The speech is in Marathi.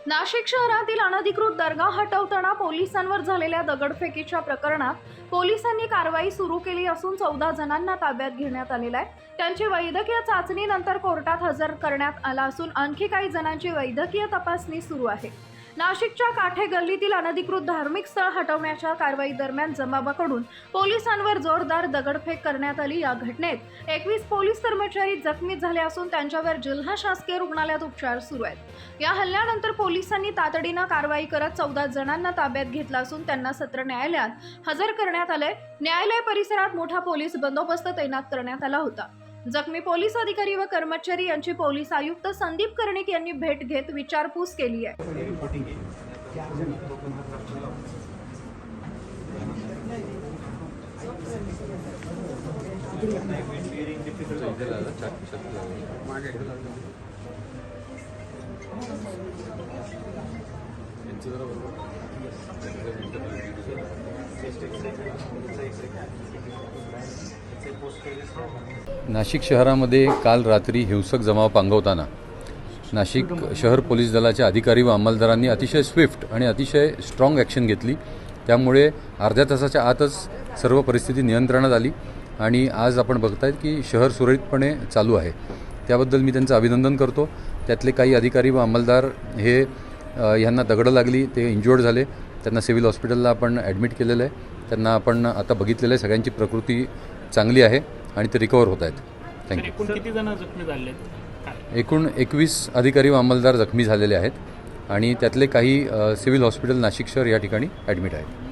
नाशिक शहरातील अनधिकृत दर्गा हटवताना पोलिसांवर झालेल्या दगडफेकीच्या प्रकरणात पोलिसांनी कारवाई सुरू केली असून 14 जणांना ताब्यात घेण्यात आलेला आहे। त्यांची वैद्यकीय चाचणीनंतर कोर्टात हजर करण्यात आला असून आणखी काही जणांची वैद्यकीय तपासणी सुरू आहे। नाशिकच्या काठे गल्लीतील अनधिकृत धार्मिक स्थळ हटवण्याच्या कारवाई दरम्यान जमावाकडून पोलिसांवर जोरदार दगडफेक करण्यात आली। या घटनेत 21 पोलीस कर्मचारी जखमी झाले असून त्यांच्यावर जिल्हा शासकीय रुग्णालयात उपचार सुरू आहेत। या हल्ल्यानंतर पोलिसांनी तातडीने कारवाई करत 14 जणांना ताब्यात घेतलं असून त्यांना सत्र न्यायालयात हजर करण्यात आले। न्यायालय परिसरात मोठा पोलीस बंदोबस्त तैनात करण्यात आला होता। जखमी पोलीस अधिकारी व कर्मचारी यांची पोलीस आयुक्त संदीप कर्णिक यांनी भेट घेत विचारपूस केली आहे। नाशिक शहरामध्ये काल रात्री हिंसक जमाव पांगवताना नाशिक शहर पोलीस दलाच्या अधिकारी व अंमलदारांनी अतिशय स्विफ्ट आणि अतिशय स्ट्रॉंग ॲक्शन घेतली। त्यामुळे अर्ध्या तासाच्या आतच सर्व परिस्थिती नियंत्रणात आली आणि आज आपण बघतायत की शहर सुरळीतपणे चालू आहे। त्याबद्दल मी त्यांचं अभिनंदन करतो। त्यातले काही अधिकारी व अंमलदार हे यांना दगडं लागली, ते इंज्युअर्ड झाले, त्यांना सिव्हिल हॉस्पिटलला आपण ॲडमिट केलेलं आहे। त्यांना आपण आता बघितलेलं आहे, सगळ्यांची प्रकृती चांगली आहे आणि ते रिकवर होत आहेत। थँक्यू। एकूण किती जण जखमी झाले? एकूण 21 अधिकारी व अंमलदार जखमी झालेले आहेत आणि त्यातले काही सिव्हिल हॉस्पिटल नाशिक शहर या ठिकाणी ॲडमिट आहेत।